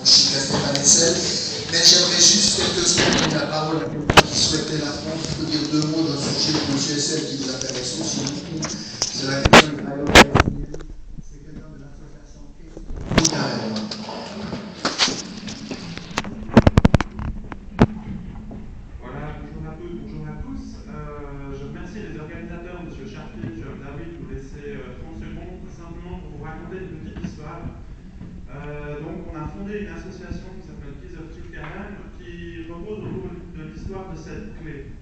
Chica Stéphane Hessel, mais j'aimerais juste quelques secondes donner la parole à quelqu'un qui souhaitait la prendre pour dire deux mots d'un sujet de M. Hessel qui vous intéresse aussi beaucoup. C'est la question du travail palestinien. C'est quelqu'un de l'association Moutarel. Voilà, bonjour à toutes, bonjour à tous. Je remercie les organisateurs, M. Charpie, M. David, de vous laisser 30 secondes simplement pour vous raconter une petite histoire. Donc, on a fondé une association qui s'appelle Keys of Tulkarem qui repose autour de l'histoire de cette clé.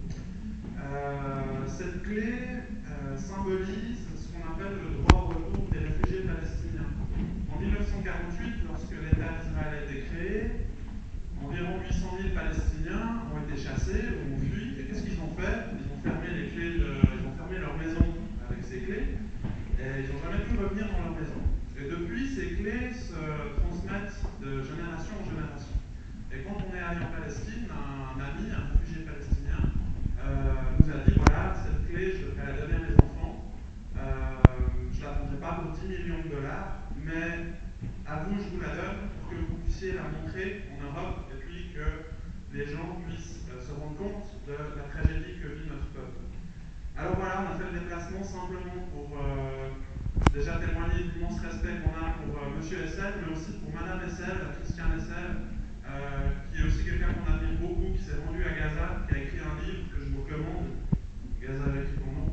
Cette clé symbolise ce qu'on appelle le droit au retour des réfugiés palestiniens. En 1948, lorsque l'État d'Israël a été créé, environ 800 000 Palestiniens ont été chassés ou ont fui. Et qu'est-ce qu'ils ont fait? Ils ont fermé ils ont fermé leur maison avec ces clés et ils n'ont jamais pu revenir dans leur maison. Et depuis, ces clés se transmettent de génération en génération. Et quand on est allé en Palestine, un ami, un réfugié palestinien, nous a dit voilà, cette clé, je devrais la donner à mes enfants. Je ne la vendrai pas pour 10 millions de dollars, mais à vous, je vous la donne pour que vous puissiez la montrer en Europe et puis que les gens puissent se rendre compte de la tragédie que vit notre peuple. Alors voilà, on a fait le déplacement simplement pour déjà témoigner de l'immense respect qu'on a pour M. Hessel, mais aussi pour Madame Hessel, Christiane Hessel, qui est aussi quelqu'un qu'on admire beaucoup, qui s'est rendu à Gaza, qui a écrit un livre que je vous recommande. Gaza a écrit mon nom.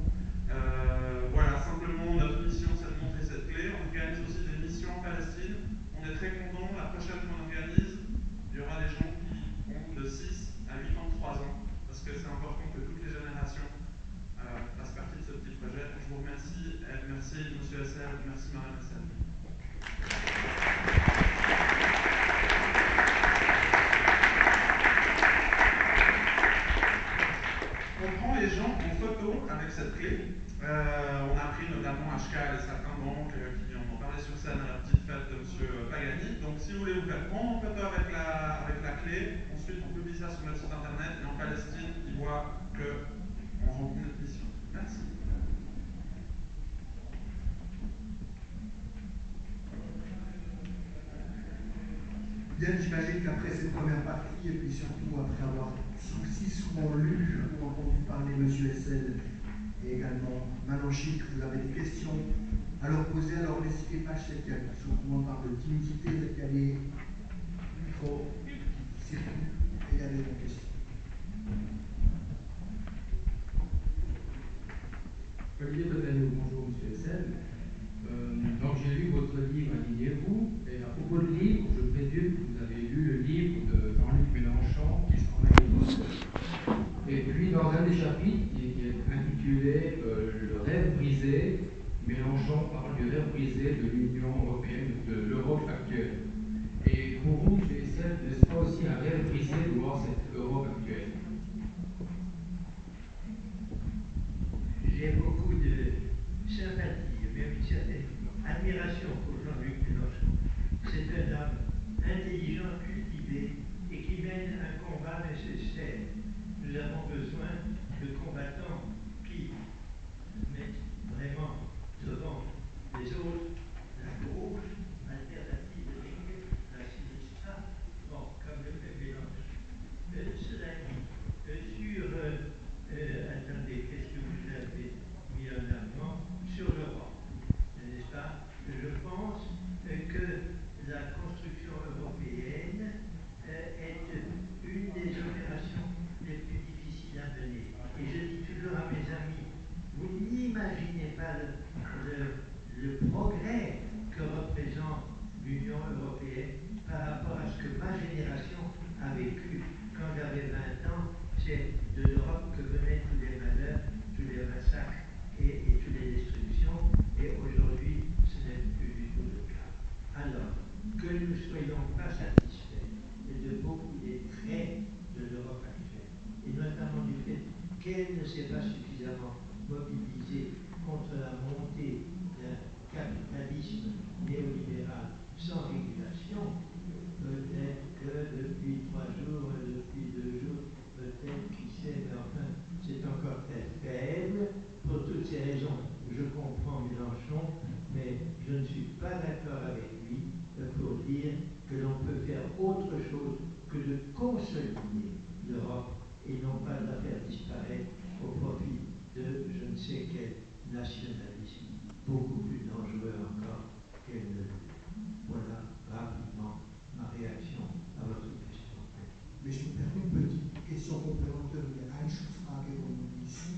Voilà, simplement notre mission c'est de montrer cette clé. On organise aussi des missions en Palestine. On est très contents. La prochaine qu'on organise, il y aura des gens qui ont de 6 à 83 ans, parce que c'est important que toutes les générations fassent partie de ce petit projet. Je vous remercie. Merci M. Hessel, merci Mme Hessel. On prend les gens en photo avec cette clé. On a pris notamment HK et certains banques qui ont parlé sur scène à la petite fête de M. Pagani. Donc si vous voulez vous faire prendre en photo avec la clé, ensuite on publie ça sur notre site internet et en Palestine, ils voient qu'on remplit notre mission. Merci. Bien, j'imagine qu'après cette première partie, et puis surtout après avoir aussi souvent lu ou entendu parler M. Hessel et également Manon Chic, vous avez des questions à leur poser, alors n'hésitez pas, je sais qu'il y a souvent on parle de timidité, il y a les micros qui circulent et il y a des questions. Olivier Betanio, bonjour M. Hessel. Donc j'ai lu votre livre Alignez-vous, et à propos de livre, je présume que vous avez lu le livre de Jean-Luc Mélenchon qui s'en est. Et puis dans un des chapitres qui est intitulé Le rêve brisé, Mélenchon parle du rêve brisé de l'Union européenne, de l'Europe actuelle. Et pour vous, M. Hessel, n'est-ce pas aussi un rêve brisé de voir cette Europe actuelle? J'ai beaucoup de sympathie, même une certaine admiration pour Jean-Luc Mélenchon. C'est un homme intelligent, cultivé et qui mène un combat nécessaire. Nous avons besoin de combattants qui mettent vraiment devant les autres la gauche alternative la sinistra, bon, comme le fait Mélenchon. Cela dit, attendez, qu'est-ce que vous avez mis en avant sur l'Europe, n'est-ce pas? Je pense que la construction européenne est une des opérations les plus difficiles à mener. Et je dis toujours à mes amis, vous n'imaginez pas le progrès que représente l'Union européenne par rapport à ce que ma génération a vécu quand j'avais 20 ans. C'est de l'Europe que venaient tous les malheurs, tous les massacres et toutes les destructions. Et aujourd'hui, ce n'est plus du tout le cas. Alors, que nous ne soyons pas satisfaits de beaucoup des traits de l'Europe actuelle, et notamment du fait qu'elle ne s'est pas suffisamment mobilisée contre la montée d'un capitalisme néolibéral sans régulation. Peut-être que depuis 3 jours, depuis 2 jours, peut-être, qui sait, mais enfin, c'est encore très faible. Pour toutes ces raisons, je comprends Mélenchon, mais je ne suis pas d'accord avec lui pour dire que l'on peut faire autre chose que de consolider l'Europe et non pas de la faire disparaître au profit de je ne sais quel nationalisme beaucoup plus dangereux encore qu'elle ne l'est. Voilà rapidement ma réaction à votre question. Mais je me permets une petite question complémentaire de Einschusfrage comme on dit ici.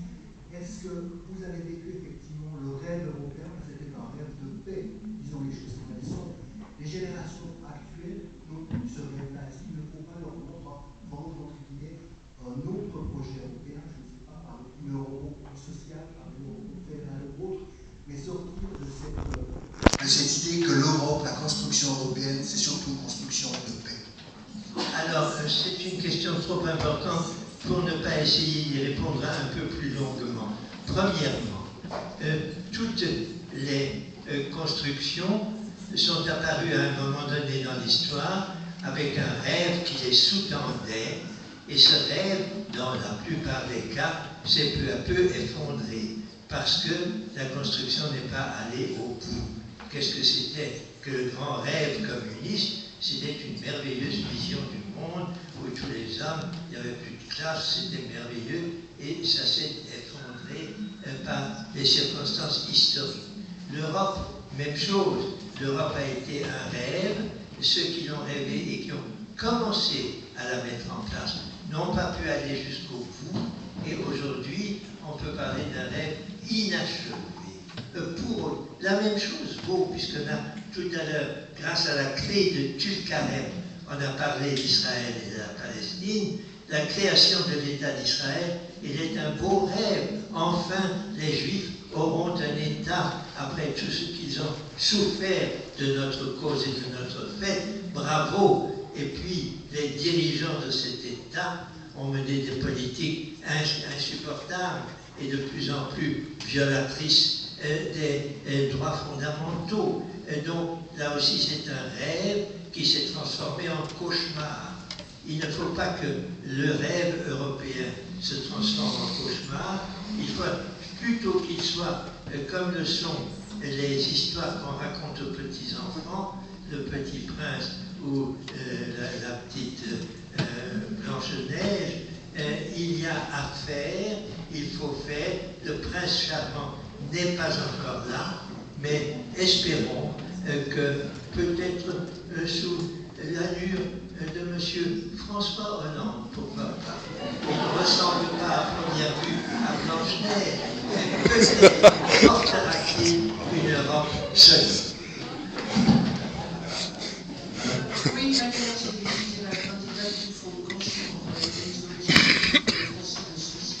Est-ce que vous avez vécu effectivement le rêve européen, parce que c'était un rêve de paix, disons les choses comme elles sont. Les générations actuelles n'ont plus ce rêve-là. Est-ce qu'il ne faut pas leur vendre, entre guillemets, un autre projet européen, je ne sais pas, par une Europe sociale, par une Europe fédérale ou autre, mais sortir de cette idée que l'Europe, la construction européenne, c'est surtout une construction de paix? Alors, c'est une question trop importante pour ne pas essayer d'y répondre un peu plus longuement. Premièrement, toutes les constructions sont apparues à un moment donné dans l'histoire avec un rêve qui les sous-tendait, et ce rêve, dans la plupart des cas, s'est peu à peu effondré, parce que la construction n'est pas allée au bout. Qu'est-ce que c'était que le grand rêve communiste? C'était une merveilleuse vision du monde où tous les hommes, il n'y avait plus de classe, c'était merveilleux, et ça s'est effondré par les circonstances historiques. L'Europe, même chose. L'Europe a été un rêve. Ceux qui l'ont rêvé et qui ont commencé à la mettre en place n'ont pas pu aller jusqu'au bout, et aujourd'hui, on peut parler d'un rêve inachevé. Pour la même chose, puisqu'on a tout à l'heure, grâce à la clé de Tulkarem, on a parlé d'Israël et de la Palestine, la création de l'État d'Israël, il est un beau rêve. Enfin, les Juifs auront un État après tout ce qu'ils ont souffert de notre cause et de notre fait. Bravo! Et puis, les dirigeants de cet État ont mené des politiques insupportables et de plus en plus violatrices des droits fondamentaux. Et donc, là aussi, c'est un rêve qui s'est transformé en cauchemar. Il ne faut pas que le rêve européen se transforme en cauchemar. Il faut plutôt qu'il soit comme le sont les histoires qu'on raconte aux petits-enfants, le petit prince ou la petite Blanche-Neige. Il y a à faire, il faut faire. Le prince charmant n'est pas encore là, mais espérons que peut-être sous l'allure de M. François Hollande, pourquoi pas. Il ne ressemble pas à première vue à Blanche-Neige, mais peut-être portera-t-il une Europe solide. Oui, la candidate du Fonds de gauche pour les Français de Suisse.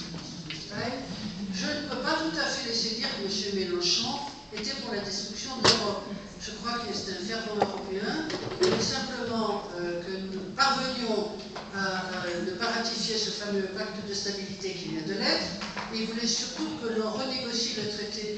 Je ne peux pas tout à fait laisser dire que M. Mélenchon était pour la destruction de l'Europe. Je crois qu'il est un fervent européen. Il voulait simplement que nous parvenions à ne pas ratifier ce fameux pacte de stabilité qui vient de l'être. Et il voulait surtout que l'on renégocie le traité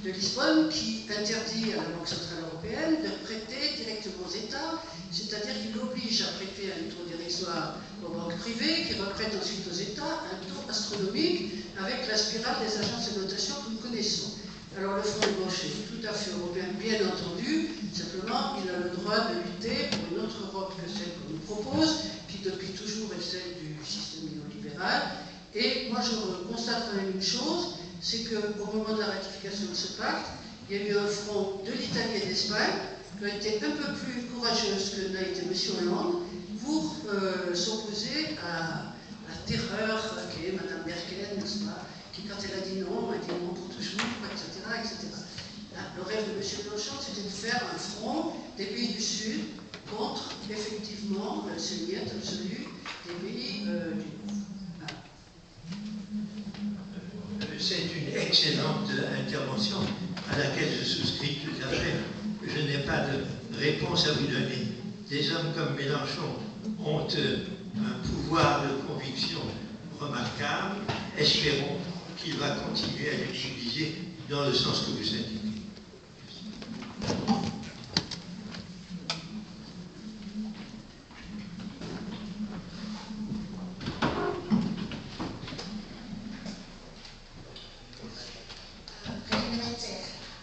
de Lisbonne qui interdit à la Banque Centrale Européenne de prêter directement aux États, c'est-à-dire qu'il oblige à prêter à un taux dérisoire aux banques privées, qui reprêtent ensuite aux États un taux astronomique avec la spirale des agences de notation que nous connaissons. Alors le Front de gauche est tout à fait européen, bien entendu, simplement il a le droit de lutter pour une autre Europe que celle qu'on nous propose, qui depuis toujours est celle du système néolibéral. Et moi je constate quand même une chose, c'est qu'au moment de la ratification de ce pacte, il y a eu un front de l'Italie et de l'Espagne qui a été un peu plus courageuse que n'a été M. Hollande pour s'opposer à la terreur qu'est Mme Merkel, n'est-ce pas, qui, quand elle a dit non pour toujours, etc., etc. Là, le rêve de M. Mélenchon, c'était de faire un front des pays du Sud contre, effectivement, c'est le lien absolu des pays du Nord. C'est une excellente intervention à laquelle je souscris tout à fait. Je n'ai pas de réponse à vous donner. Des hommes comme Mélenchon ont un pouvoir de conviction remarquable. Espérons qu'il va continuer à l'utiliser dans le sens que vous indiquez.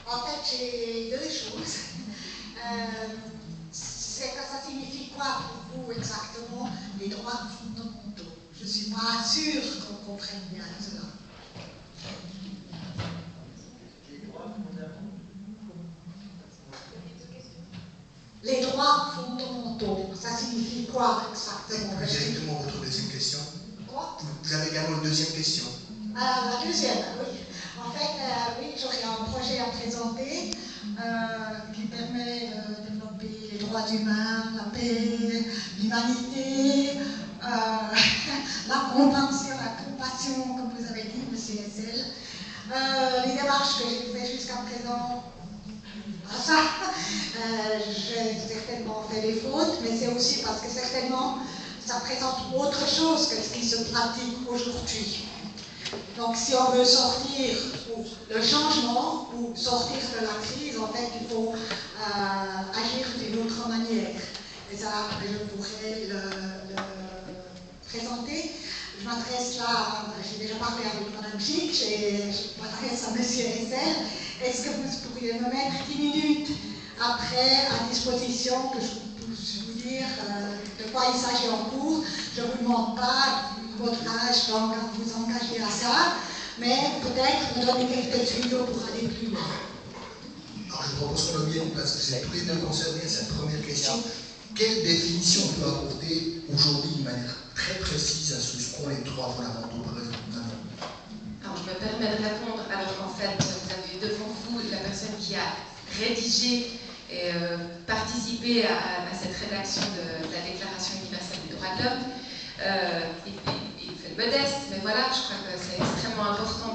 En fait, j'ai deux choses. Ça signifie quoi pour les droits fondamentaux. Je ne suis pas sûre qu'on comprenne bien cela. Les droits fondamentaux. Les droits fondamentaux, ça signifie quoi exactement? Plus directement votre deuxième question. Quoi? Vous avez également une deuxième question. La deuxième, oui. En fait, oui, j'aurais un projet à présenter qui permet de développer les droits humains, la paix, l'humanité, la compassion, comme vous avez dit, monsieur Hessel. Les démarches que j'ai faites jusqu'à présent, ça, j'ai certainement fait des fautes, mais c'est aussi parce que certainement, ça présente autre chose que ce qui se pratique aujourd'hui. Donc, si on veut sortir le changement ou sortir de la crise, en fait, il faut agir d'une autre manière. Et ça, je pourrais le présenter. Je m'adresse là, j'ai déjà parlé avec Mme Chic, je m'adresse à M. Hessel. Est-ce que vous pourriez me mettre 10 minutes après à disposition que je puisse vous dire de quoi il s'agit en cours? Je ne vous demande pas votre âge, donc à vous engager à ça, mais peut-être me donner quelques tuyaux pour aller plus loin. Alors je propose qu'on le vienne parce que c'est tous les deux concernés à cette première question. Quelle définition on peut apporter aujourd'hui de manière très précise à ce qu'ont les droits fondamentaux, par exemple? Alors je me permets de répondre. Alors en fait, vous avez devant vous la personne qui a rédigé et participé à cette rédaction de la Déclaration universelle des droits de l'homme. Il fait le modeste, mais voilà, je crois que c'est extrêmement important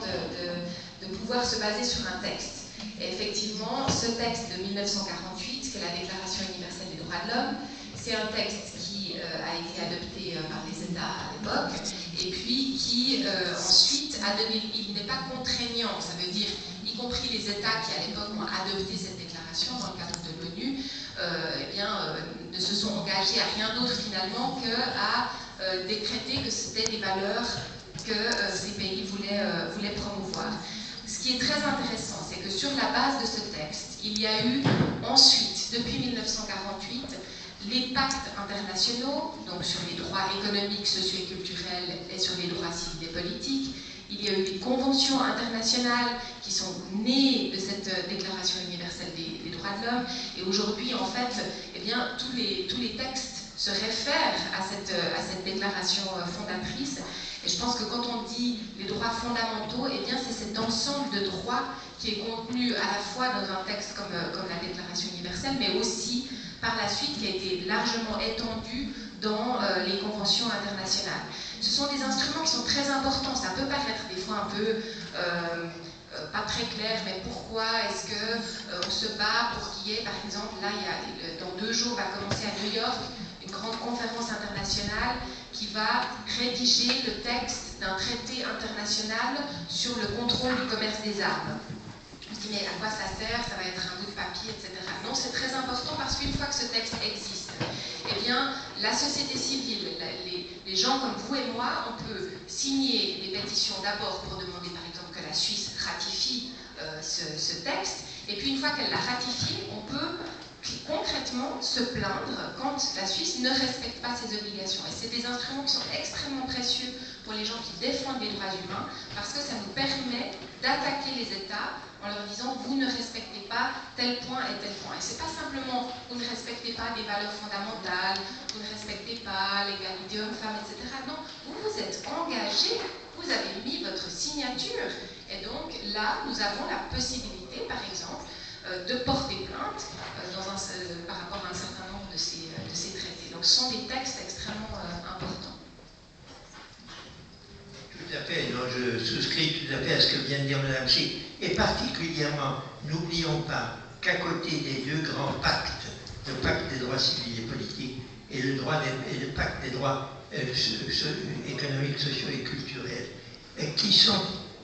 de pouvoir se baser sur un texte. Et effectivement, ce texte de 1948, qui est la Déclaration universelle des droits de l'homme, c'est un texte qui a été adopté par les États à l'époque, et puis qui ensuite a donné, il n'est pas contraignant, ça veut dire, y compris les États qui à l'époque ont adopté cette déclaration dans le cadre de l'ONU, ne se sont engagés à rien d'autre finalement qu'à décréter que c'était des valeurs que ces pays voulaient promouvoir. Ce qui est très intéressant, c'est que sur la base de ce texte, il y a eu ensuite, depuis 1948, les pactes internationaux, donc sur les droits économiques, sociaux et culturels et sur les droits civils et politiques. Il y a eu des conventions internationales qui sont nées de cette Déclaration universelle des droits de l'homme. Et aujourd'hui, en fait, eh bien, tous les textes se réfèrent à cette déclaration fondatrice. Et je pense que quand on dit les droits fondamentaux, eh bien, c'est cet ensemble de droits qui est contenu à la fois dans un texte comme la Déclaration universelle, mais aussi par la suite qui a été largement étendu dans les conventions internationales. Ce sont des instruments qui sont très importants. Ça peut paraître des fois un peu pas très clair, mais pourquoi est-ce qu'on se bat pour qu'il y ait, par exemple, là, dans 2 jours, va commencer à New York une grande conférence internationale qui va rédiger le texte d'un traité international sur le contrôle du commerce des armes. Je me dis, mais à quoi ça sert? Ça va être un bout de papier, etc. Non, c'est très important parce qu'une fois que ce texte existe, eh bien, la société civile, les gens comme vous et moi, on peut signer des pétitions d'abord pour demander, par exemple, que la Suisse ratifie ce texte, et puis une fois qu'elle l'a ratifié, on peut concrètement se plaindre quand la Suisse ne respecte pas ses obligations. Et c'est des instruments qui sont extrêmement précieux pour les gens qui défendent les droits humains, parce que ça nous permet d'attaquer les États en leur disant vous ne respectez pas tel point et tel point. Et c'est pas simplement vous ne respectez pas des valeurs fondamentales, vous ne respectez pas l'égalité homme-femme, etc. Non, vous vous êtes engagé, vous avez mis votre signature. Et donc là, nous avons la possibilité, par exemple, de porter plainte par rapport à un certain nombre de ces traités. Donc ce sont des textes extrêmement importants. Tout à fait, non, je souscris tout à fait à ce que vient de dire Mme Chic. Et particulièrement, n'oublions pas qu'à côté des 2 grands pactes, le pacte des droits civils et politiques et le pacte des droits économiques, sociaux et culturels, qui sont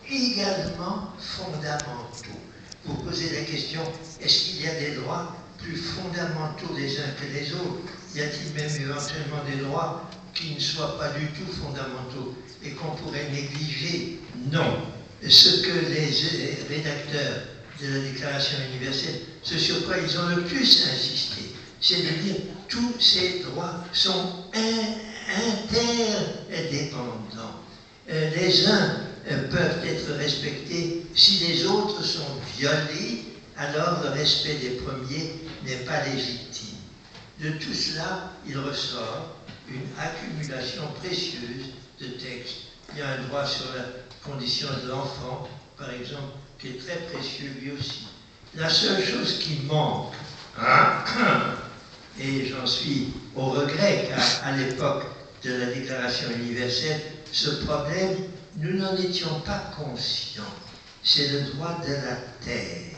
également fondamentaux. Vous posez la question, est-ce qu'il y a des droits plus fondamentaux les uns que les autres? Y a-t-il même éventuellement des droits qui ne soient pas du tout fondamentaux et qu'on pourrait négliger? Non. Ce que les rédacteurs de la Déclaration universelle, ce sur quoi ils ont le plus insisté, c'est de dire tous ces droits sont interdépendants. Les uns peuvent être respectés. Si les autres sont violés, alors le respect des premiers n'est pas légitime. De tout cela, il ressort une accumulation précieuse de textes. Il y a un droit sur la condition de l'enfant, par exemple, qui est très précieux lui aussi. La seule chose qui manque, et j'en suis au regret, car à l'époque de la Déclaration universelle, ce problème, nous n'en étions pas conscients. C'est le droit de la terre.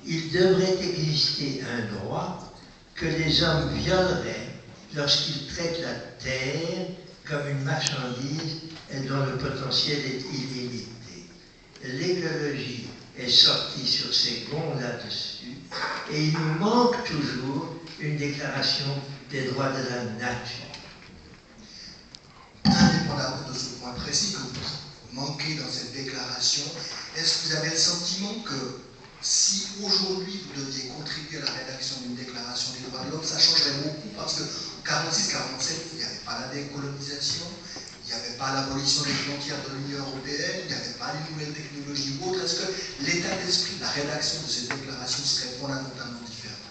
Il devrait exister un droit que les hommes violeraient lorsqu'ils traitent la terre comme une marchandise et dont le potentiel est illimité. L'écologie est sortie sur ses gonds là-dessus, et il nous manque toujours une déclaration des droits de la nature. Indépendamment de ce point précis que vous manquez dans cette déclaration, est-ce que vous avez le sentiment que si aujourd'hui vous deviez contribuer à la rédaction d'une déclaration des droits de l'homme, ça changerait beaucoup? Parce que 46-47, il n'y avait pas la décolonisation, il n'y avait pas l'abolition des frontières de l'Union européenne, il n'y avait pas les nouvelles technologies ou autres. Est-ce que l'état d'esprit de la rédaction de cette déclaration serait fondamentalement différent?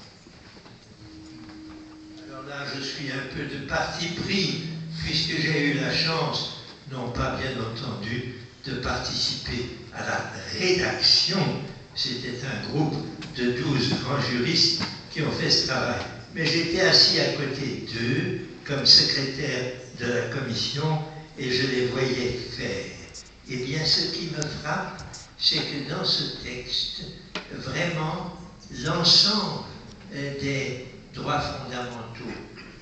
Alors là, je suis un peu de parti pris, puisque j'ai eu la chance, non pas bien entendu, de participer à la rédaction. C'était un groupe de 12 grands juristes qui ont fait ce travail. Mais j'étais assis à côté d'eux comme secrétaire de la commission et je les voyais faire. Eh bien, ce qui me frappe, c'est que dans ce texte, vraiment, l'ensemble des droits fondamentaux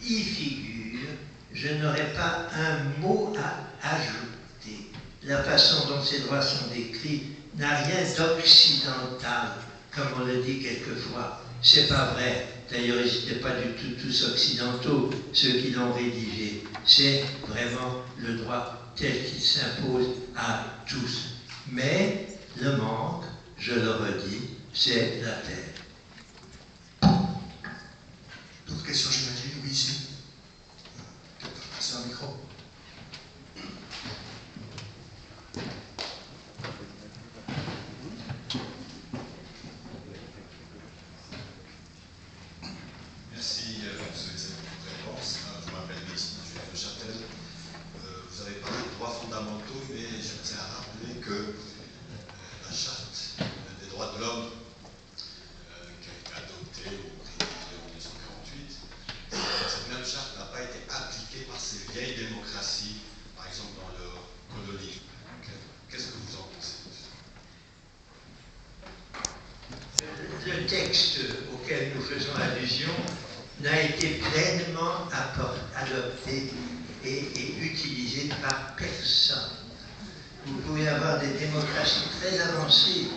y figure. Je n'aurais pas un mot à ajouter. La façon dont ces droits sont décrits n'a rien d'occidental, comme on le dit quelquefois. C'est pas vrai. D'ailleurs, ils n'étaient pas du tout tous occidentaux, ceux qui l'ont rédigé. C'est vraiment le droit tel qu'il s'impose à tous. Mais le manque, je le redis, c'est la terre. D'autres questions, j'imagine? Oui, ici. C'est un micro. Merci pour cette réponse. Je m'appelle Messi, je suis de Châtel. Vous avez parlé de droits fondamentaux, mais je tiens à rappeler que la charte des droits de l'homme qui a été adoptée au prix de 1948, cette même charte n'a pas été appliquée par ces vieilles démocraties, par exemple dans leur colonie. Qu'est-ce que vous en pensez? Le texte auquel nous faisons allusion n'a été pleinement adopté et utilisé par personne. Vous pouvez avoir des démocraties très avancées.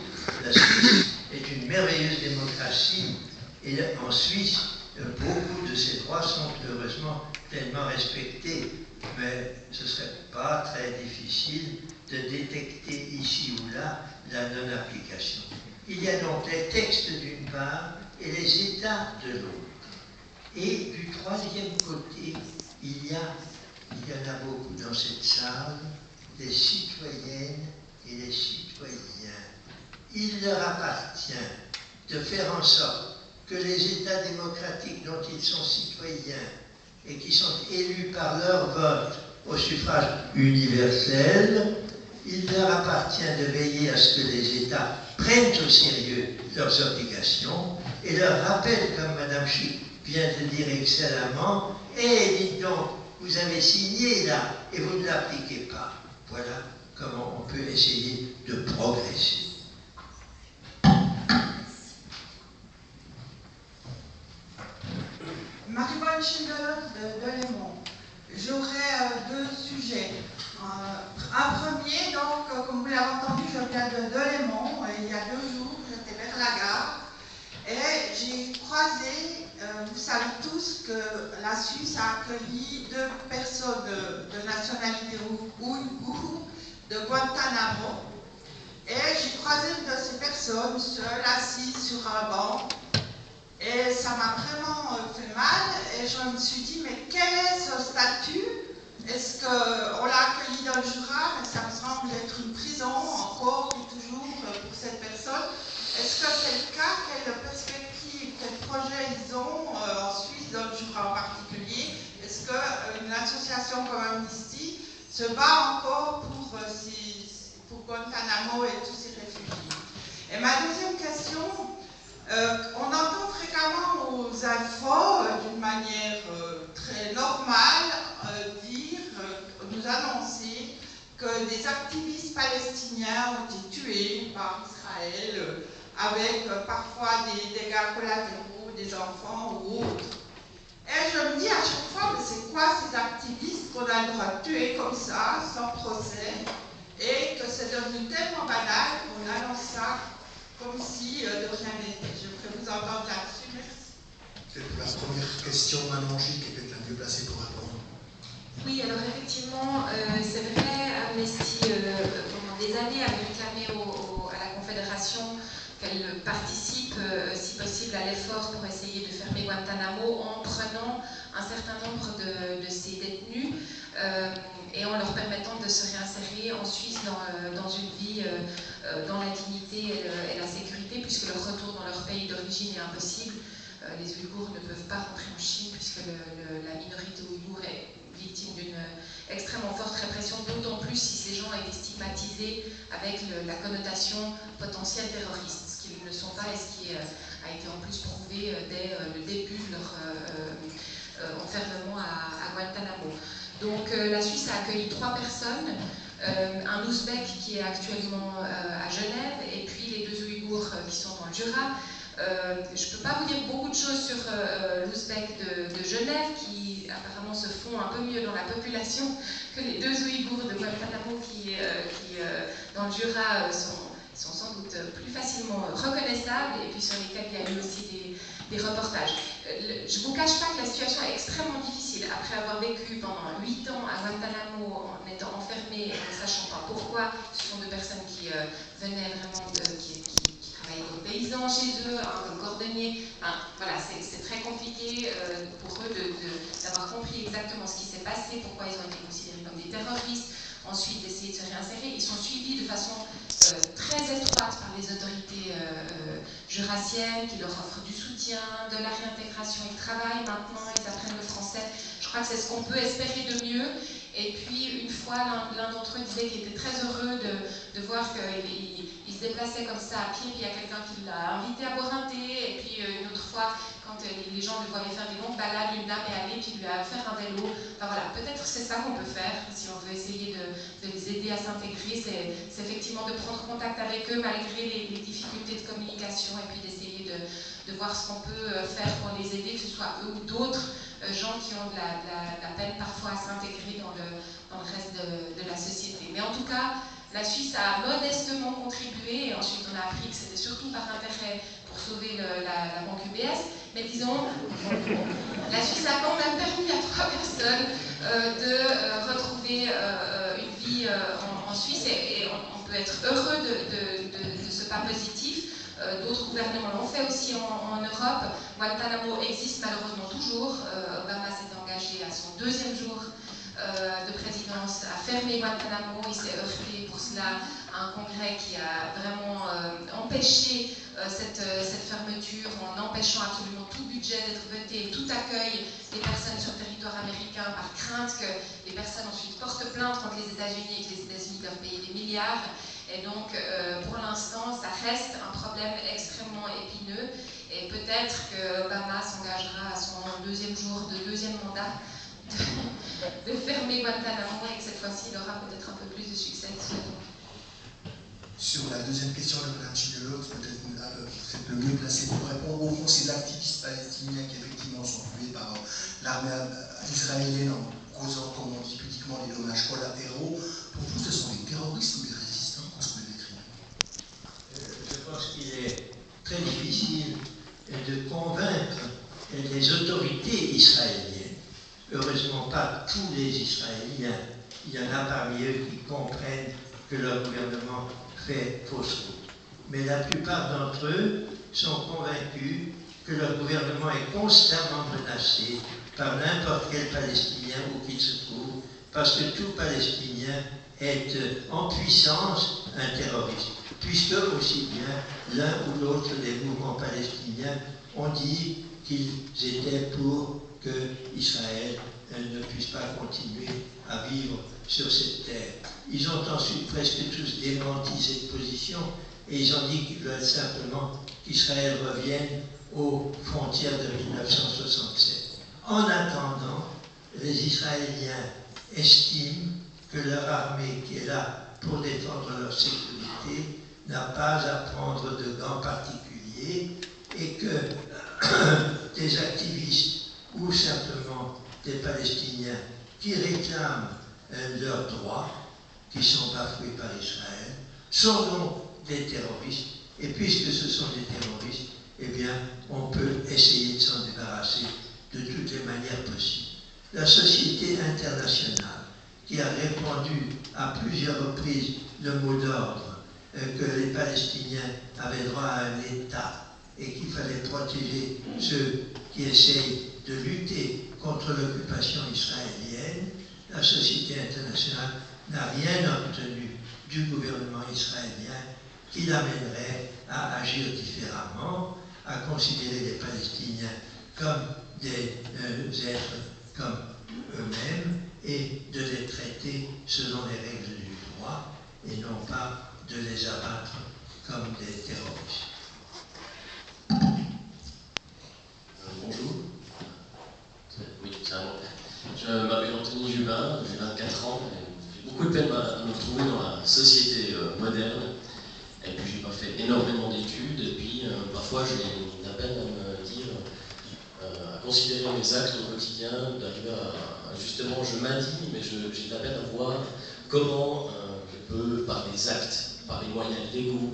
La Suisse est une merveilleuse démocratie et en Suisse, beaucoup de ces droits sont heureusement tellement respectés, mais ce ne serait pas très difficile de détecter ici ou là la non-application. Il y a donc les textes d'une part et les États de l'autre. Et du troisième côté, il y en a beaucoup dans cette salle, les citoyennes et les citoyens. Il leur appartient de faire en sorte que les États démocratiques dont ils sont citoyens et qui sont élus par leur vote au suffrage universel, il leur appartient de veiller à ce que les États prennent au sérieux leurs obligations et leur rappellent, comme Mme Chic vient de dire excellemment, dites donc, vous avez signé là et vous ne l'appliquez pas. Voilà comment on peut essayer de progresser. Marie-Bonne Schindler de Léman. J'aurais deux sujets. Un premier, donc, comme vous l'avez entendu, je viens de Léman. Il y a 2 jours, j'étais vers la gare et j'ai croisé, vous savez tous que la Suisse a accueilli 2 personnes de nationalité ouïghour de Guantanamo. Et j'ai croisé une de ces personnes seule, assise sur un banc. Et ça m'a vraiment fait mal et je me suis dit, mais quel est ce statut Est-ce qu'on l'a accueilli dans le Jura, mais ça me semble être une prison encore et toujours pour cette personne. Est-ce que c'est le cas? Quelle perspective, quel projet ils ont en Suisse, dans le Jura en particulier? Est-ce qu'une association comme Amnesty se bat encore pour Guantanamo et tous ces réfugiés? Et ma deuxième question, on entend fréquemment aux infos, d'une manière très normale, nous annoncer que des activistes palestiniens ont été tués par Israël, avec parfois des dégâts collatéraux, des enfants ou autres. Et je me dis à chaque fois, mais c'est quoi ces activistes qu'on a le droit de tuer comme ça, sans procès, et que c'est devenu tellement banal qu'on annonce ça comme si de rien n'était. Je voudrais vous entendre là-dessus. Merci. C'est pour la première question, Manon Chic, qui est peut-être la mieux placée pour répondre. Oui, alors effectivement, c'est vrai, Amnesty, pendant des années, avait réclamé à la Confédération qu'elle participe, si possible, à l'effort pour essayer de fermer Guantanamo en prenant un certain nombre de ces détenus et en leur permettant de se réinsérer en Suisse dans une vie dans la dignité et la sécurité, puisque leur retour dans leur pays d'origine est impossible. Les Ouïghours ne peuvent pas rentrer en Chine puisque la minorité ouïghour est victime d'une extrêmement forte répression, d'autant plus si ces gens étaient stigmatisés avec la connotation potentielle terroriste, ce qu'ils ne sont pas et ce qui a été en plus prouvé dès le début de leur enfermement à Guantanamo. Donc la Suisse a accueilli 3 personnes, un Ouzbek qui est actuellement à Genève et puis les 2 Ouïghours qui sont dans le Jura. Je ne peux pas vous dire beaucoup de choses sur l'Ouzbek de Genève, qui apparemment se font un peu mieux dans la population que les 2 Ouïghours de Guantanamo qui dans le Jura, sont sans doute plus facilement reconnaissables et puis sur lesquels il y a eu aussi des reportages. Je ne vous cache pas que la situation est extrêmement difficile. Après avoir vécu pendant 8 ans à Guantanamo en étant enfermé et en ne sachant pas pourquoi, ce sont 2 personnes qui venaient vraiment qui travaillaient comme paysans chez eux, comme cordonniers. Enfin, voilà, c'est très compliqué pour eux d'avoir compris exactement ce qui s'est passé, pourquoi ils ont été considérés comme des terroristes, ensuite d'essayer de se réinsérer. Ils sont suivis de façon très étroite par les autorités jurassiennes qui leur offrent du soutien, de la réintégration. Ils travaillent maintenant, ils apprennent le français. Je crois que c'est ce qu'on peut espérer de mieux. Et puis, une fois, l'un d'entre eux disait qu'il était très heureux de voir qu'il se déplaçait comme ça à pied, puis il y a quelqu'un qui l'a invité à boire un thé, et puis une autre fois, quand les gens le voyaient faire des longues balades, une dame est allée, puis lui a offert un vélo. Enfin voilà, peut-être c'est ça qu'on peut faire, si on veut essayer de les aider à s'intégrer, c'est effectivement de prendre contact avec eux malgré les difficultés de communication, et puis d'essayer de voir ce qu'on peut faire pour les aider, que ce soit eux ou d'autres gens qui ont de la peine parfois à s'intégrer dans le reste de la société. Mais en tout cas, la Suisse a modestement contribué, et ensuite on a appris que c'était surtout par intérêt pour sauver la banque UBS, mais disons, la Suisse a quand même permis à 3 personnes de retrouver une vie en Suisse, et on peut être heureux de ce pas positif. D'autres gouvernements l'ont fait aussi en Europe. Guantanamo existe malheureusement toujours. Obama s'est engagé à son 2e jour de présidence à fermer Guantanamo. Il s'est heurté pour cela à un congrès qui a vraiment empêché cette fermeture en empêchant absolument tout budget d'être voté, tout accueil des personnes sur le territoire américain par crainte que les personnes ensuite portent plainte contre les États-Unis et que les États-Unis doivent payer des milliards. Et donc, pour l'instant, ça reste un problème extrêmement épineux. Et peut-être que Obama s'engagera à son 2e jour de 2e mandat de fermer Guantanamo et que cette fois-ci, il aura peut-être un peu plus de succès. Sur la deuxième question de Mme Chidelot, peut-être vous êtes le mieux placé pour répondre. Au fond, ces activistes palestiniens qui effectivement sont tués par l'armée israélienne en causant, comme on dit pudiquement, des dommages collatéraux, pour vous, ce sont des terroristes ou des résistants qu'on se peut décrire? Je pense qu'il est très difficile de convaincre les autorités israéliennes. Heureusement pas tous les Israéliens. Il y en a parmi eux qui comprennent que leur gouvernement fait fausse route. Mais la plupart d'entre eux sont convaincus que leur gouvernement est constamment menacé par n'importe quel Palestinien où qu'il se trouve, parce que tout Palestinien est en puissance un terroriste, puisque aussi bien l'un ou l'autre des mouvements palestiniens ont dit qu'ils étaient pour que Israël ne puisse pas continuer à vivre sur cette terre. Ils ont ensuite presque tous démenti cette position et ils ont dit qu'ils veulent simplement qu'Israël revienne aux frontières de 1967. En attendant, les Israéliens estiment que leur armée qui est là pour défendre leur sécurité n'a pas à prendre de gants particuliers et que des activistes ou simplement des Palestiniens qui réclament leurs droits, qui sont bafoués par Israël, sont donc des terroristes. Et puisque ce sont des terroristes, eh bien, on peut essayer de s'en débarrasser de toutes les manières possibles. La société internationale, qui a répandu à plusieurs reprises le mot d'ordre que les Palestiniens avaient droit à un État et qu'il fallait protéger ceux qui essayent de lutter contre l'occupation israélienne, la société internationale n'a rien obtenu du gouvernement israélien qui l'amènerait à agir différemment, à considérer les Palestiniens comme des êtres comme eux-mêmes et de les traiter selon les règles du droit et non pas de les abattre comme des terroristes. Bonjour. Oui, c'est à moi. Je m'appelle Anthony Jubin, j'ai 24 ans. J'ai beaucoup de peine à me retrouver dans la société moderne. Et puis j'ai pas fait énormément d'études. Et puis parfois j'ai de la peine à me dire, à considérer mes actes au quotidien, d'arriver à justement, je m'indigne, mais j'ai de la peine à voir comment je peux, par des actes, par les moyens légaux,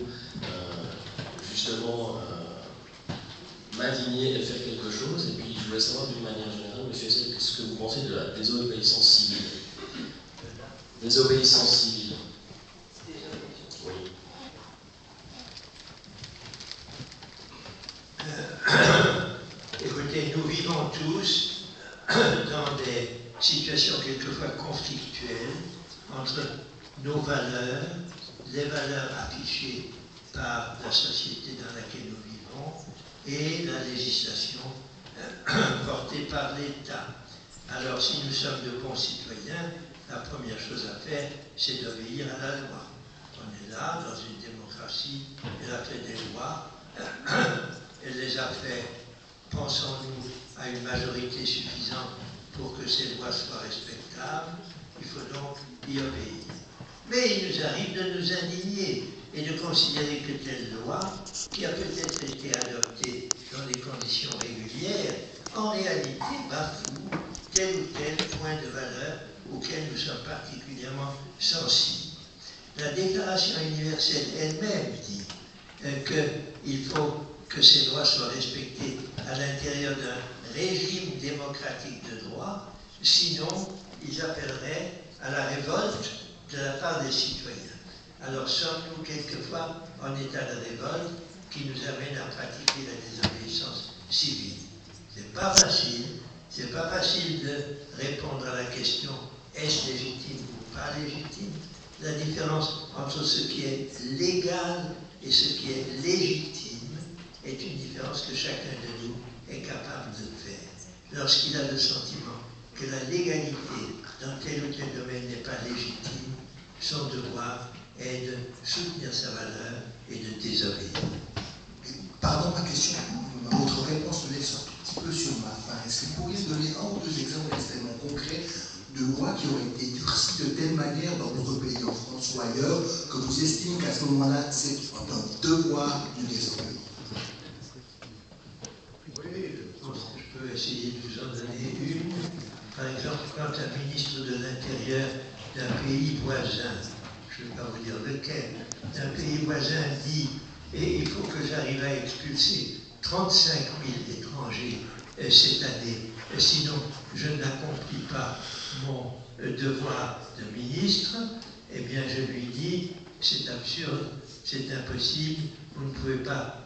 justement m'indigner et faire quelque chose. Et puis je voulais savoir d'une manière générale, monsieur Essel, ce que vous pensez de la désobéissance civile. Désobéissance civile. Oui. Écoutez, nous vivons tous dans des situations quelquefois conflictuelles entre nos valeurs, les valeurs affichées par la société dans laquelle nous vivons et la législation portée par l'État. Alors, si nous sommes de bons citoyens, la première chose à faire, c'est d'obéir à la loi. On est là, dans une démocratie, elle a fait des lois, elle les a fait, pensons-nous, à une majorité suffisante pour que ces lois soient respectables, il faut donc y obéir. Mais il nous arrive de nous indigner et de considérer que telle loi, qui a peut-être été adoptée dans des conditions régulières, en réalité bafoue tel ou tel point de valeur auquel nous sommes particulièrement sensibles. La Déclaration universelle elle-même dit qu'il faut que ces lois soient respectées à l'intérieur d'un régime démocratique de droit, sinon ils appelleraient à la révolte de la part des citoyens. Alors sommes-nous quelquefois en état de révolte qui nous amène à pratiquer la désobéissance civile? C'est pas facile de répondre à la question est-ce légitime ou pas légitime. La différence entre ce qui est légal et ce qui est légitime est une différence que chacun de nous est capable de faire. Lorsqu'il a le sentiment que la légalité dans tel ou tel domaine n'est pas légitime, son devoir est de soutenir sa valeur et de désobéir. Pardon, ma question, votre réponse me laisse un tout petit peu sur ma faim. Est-ce que vous pourriez donner un ou deux exemples extrêmement concrets de lois qui auraient été durcies de telle manière dans votre pays, en France ou ailleurs, que vous estimez qu'à ce moment-là, c'est un devoir du désobéir? Oui, je peux essayer de vous en donner une. Par exemple, quand un ministre de l'Intérieur d'un pays voisin, je ne vais pas vous dire lequel, d'un pays voisin dit « et il faut que j'arrive à expulser 35 000 étrangers cette année, sinon je n'accomplis pas mon devoir de ministre », eh bien je lui dis « c'est absurde, c'est impossible, vous ne pouvez pas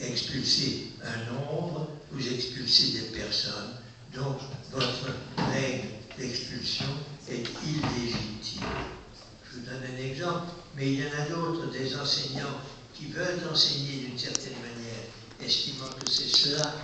expulser un nombre, vous expulsez des personnes, donc votre règle d'expulsion qui veulent enseigner d'une certaine manière, estimant que c'est cela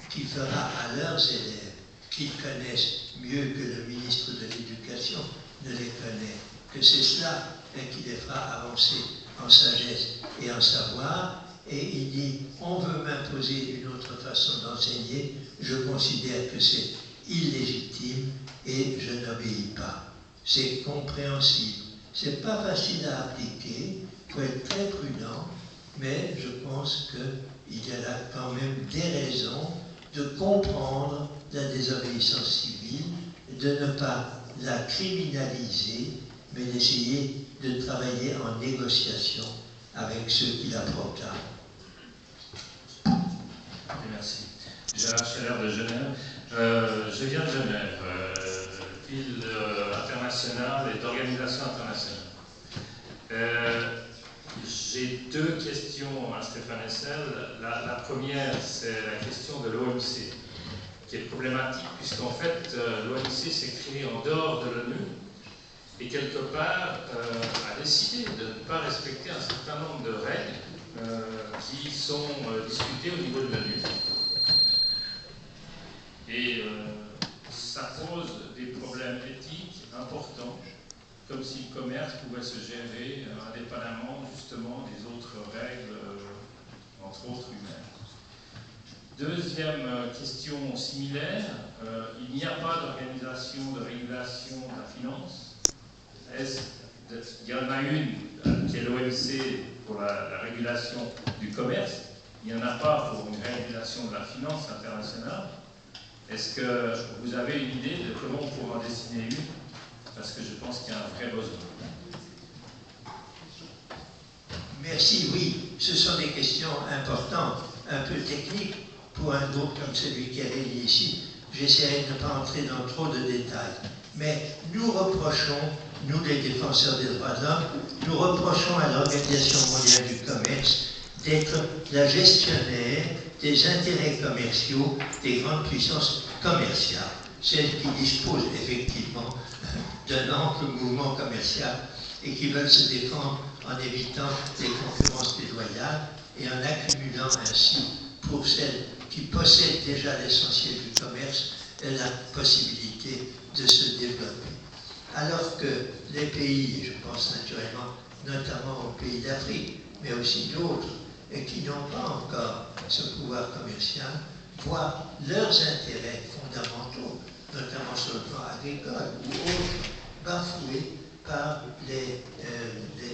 qui fera à leurs élèves, qu'ils connaissent mieux que le ministre de l'Éducation ne les connaît, que c'est cela qui les fera avancer en sagesse et en savoir. Et il dit, on veut m'imposer une autre façon d'enseigner, je considère que c'est illégitime et je n'obéis pas. C'est compréhensible. C'est pas facile à appliquer, il faut être très prudent, mais je pense qu'il y a là quand même des raisons de comprendre la désobéissance civile, de ne pas la criminaliser, mais d'essayer de travailler en négociation avec ceux qui la proclament. Merci. Gérard Scheller de Genève. Je viens de Genève, ville internationale et d'organisation internationale. J'ai deux questions à Stéphane Hessel. La première, c'est la question de l'OMC, qui est problématique, puisqu'en fait, l'OMC s'est créé en dehors de l'ONU, et quelque part a décidé de ne pas respecter un certain nombre de règles qui sont discutées au niveau de l'ONU. Et ça pose des problèmes éthiques importants, comme si le commerce pouvait se gérer indépendamment justement des autres règles, entre autres humaines. Deuxième question similaire, il n'y a pas d'organisation de régulation de la finance. Il y en a une qui est l'OMC pour la régulation du commerce, il n'y en a pas pour une régulation de la finance internationale. Est-ce que vous avez une idée de comment on pourra en dessiner une? Parce que je pense qu'il y a un vrai besoin. Merci, oui, ce sont des questions importantes, un peu techniques pour un groupe comme celui qui est réuni ici. J'essaierai de ne pas entrer dans trop de détails. Mais nous reprochons, nous les défenseurs des droits de l'homme, nous reprochons à l'Organisation mondiale du commerce d'être la gestionnaire des intérêts commerciaux des grandes puissances commerciales, celles qui disposent effectivement d'un ample mouvement commercial et qui veulent se défendre en évitant des concurrences déloyales et en accumulant ainsi, pour celles qui possèdent déjà l'essentiel du commerce, la possibilité de se développer. Alors que les pays, je pense naturellement notamment aux pays d'Afrique, mais aussi d'autres, et qui n'ont pas encore ce pouvoir commercial, voient leurs intérêts fondamentaux, notamment sur le plan agricole ou autres, bafoués par les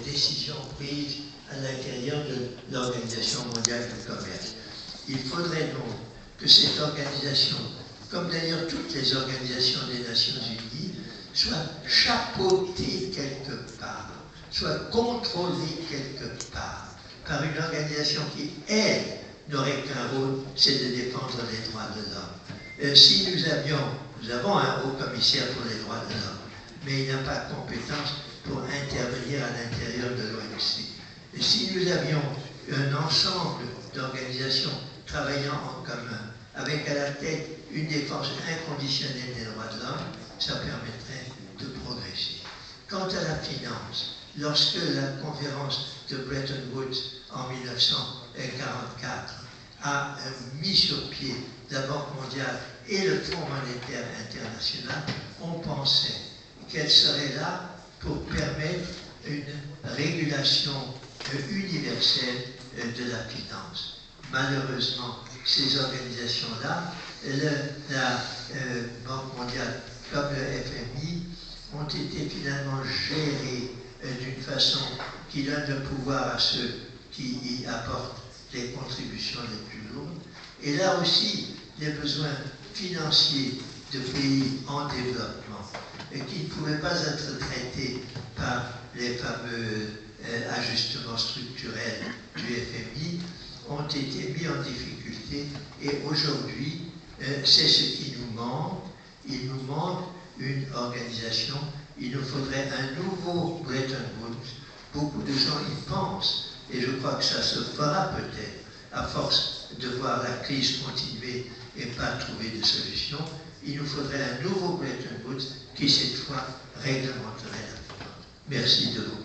décisions prises à l'intérieur de l'Organisation mondiale du commerce. Il faudrait donc que cette organisation, comme d'ailleurs toutes les organisations des Nations Unies, soit chapeautée quelque part, soit contrôlée quelque part, par une organisation qui, elle, n'aurait qu'un rôle, c'est de défendre les droits de l'homme. Si nous avons un haut commissaire pour les droits de l'homme, mais il n'a pas de compétence pour intervenir à l'intérieur de l'OMC. Et si nous avions un ensemble d'organisations travaillant en commun, avec à la tête une défense inconditionnelle des droits de l'homme, ça permettrait de progresser. Quant à la finance, lorsque la conférence de Bretton Woods en 1944 a mis sur pied la Banque mondiale et le Fonds monétaire international, on pensait qu'elle serait là pour permettre une régulation universelle de la finance. Malheureusement, ces organisations-là, la Banque mondiale comme le FMI, ont été finalement gérées d'une façon qui donne le pouvoir à ceux qui y apportent les contributions les plus lourdes. Et là aussi, les besoins financiers de pays en développement et qui ne pouvaient pas être traités par les fameux ajustements structurels du FMI ont été mis en difficulté. Et aujourd'hui, c'est ce qui nous manque. Il nous manque une organisation. Il nous faudrait un nouveau Bretton Woods. Beaucoup de gens y pensent, et je crois que ça se fera peut-être, à force de voir la crise continuer et pas trouver de solution. Il nous faudrait un nouveau Bretton Woods qui, cette fois, réglementerait la finance. Merci de vous.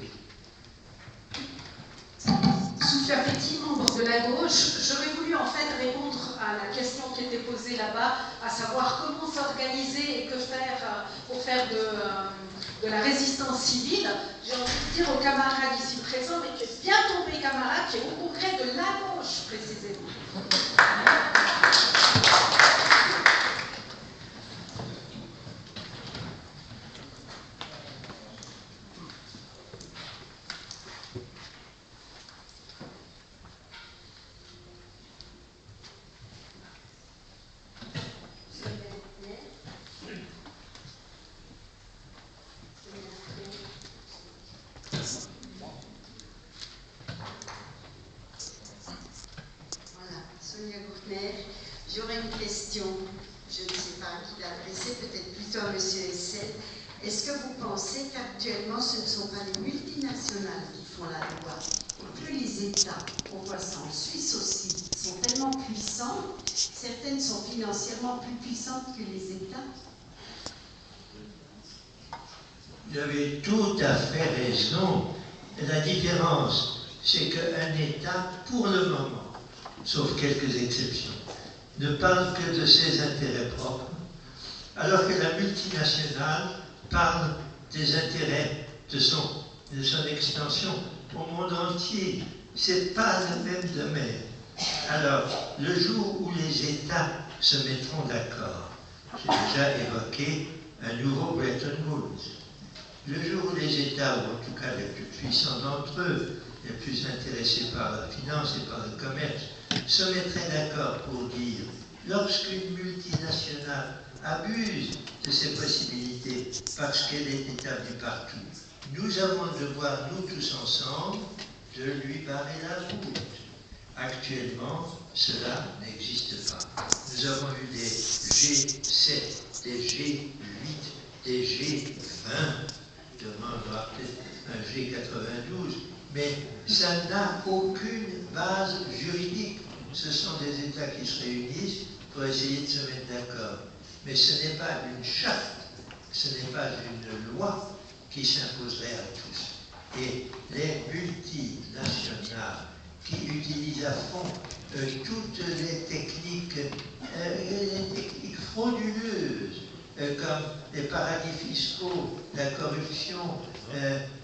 suis effectivement membre de la gauche. J'aurais voulu en fait répondre à la question qui était posée là-bas, à savoir comment s'organiser et que faire pour faire de la résistance civile. J'ai envie de dire aux camarades ici présents, mais qui est bien tombé camarade, qui est au congrès de la gauche précisément. J'aurais une question, je ne sais pas à qui l'adresser, peut-être plutôt à M. Hessel. Est-ce que vous pensez qu'actuellement ce ne sont pas les multinationales qui font la loi, et plus les États? On voit ça en Suisse aussi, sont tellement puissants, certaines sont financièrement plus puissantes que les États. Vous avez tout à fait raison. La différence, c'est qu'un État, pour le moment, sauf quelques exceptions, ne parle que de ses intérêts propres, alors que la multinationale parle des intérêts de son extension au monde entier. Ce n'est pas le même domaine. Alors, le jour où les États se mettront d'accord, j'ai déjà évoqué un nouveau Bretton Woods. Le jour où les États, ou en tout cas les plus puissants d'entre eux, les plus intéressés par la finance et par le commerce, se mettraient d'accord pour dire, lorsqu'une multinationale abuse de ses possibilités parce qu'elle est établie partout, nous avons le devoir, nous tous ensemble, de lui barrer la route. Actuellement, cela n'existe pas. Nous avons eu des G7, des G8, des G20, demandera peut-être un G92, mais ça n'a aucune base juridique. Ce sont des États qui se réunissent pour essayer de se mettre d'accord. Mais ce n'est pas une charte, ce n'est pas une loi qui s'imposerait à tous. Et les multinationales qui utilisent à fond toutes les techniques frauduleuses, comme les paradis fiscaux, la corruption,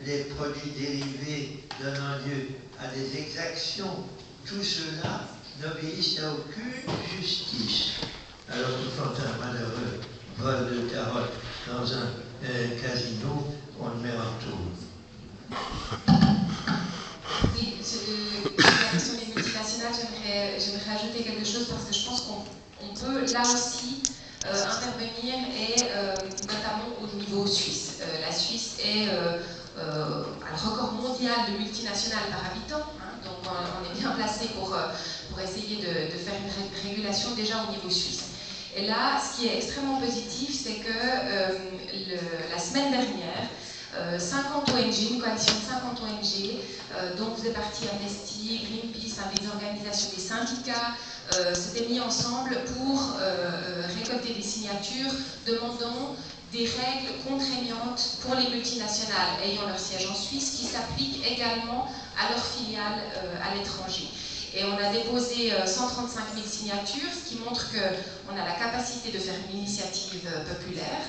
les produits dérivés donnant lieu à des exactions, tout cela n'obéissent à aucune justice. Alors que quand un malheureux vol de carottes dans un casino, on le met en taule. Oui, la question des multinationales, j'aimerais ajouter quelque chose parce que je pense qu'on peut là aussi intervenir et notamment au niveau suisse. La Suisse est un record mondial de multinationales par habitant, hein, donc on est bien placé pour essayer de faire une régulation déjà au niveau suisse. Et là, ce qui est extrêmement positif, c'est que la semaine dernière, 50 ONG, une coalition de 50 ONG, dont faisait partie Amnesty, Greenpeace, des organisations des syndicats, s'étaient mis ensemble pour récolter des signatures demandant des règles contraignantes pour les multinationales ayant leur siège en Suisse qui s'appliquent également à leurs filiales à l'étranger. Et on a déposé 135 000 signatures, ce qui montre qu'on a la capacité de faire une initiative populaire.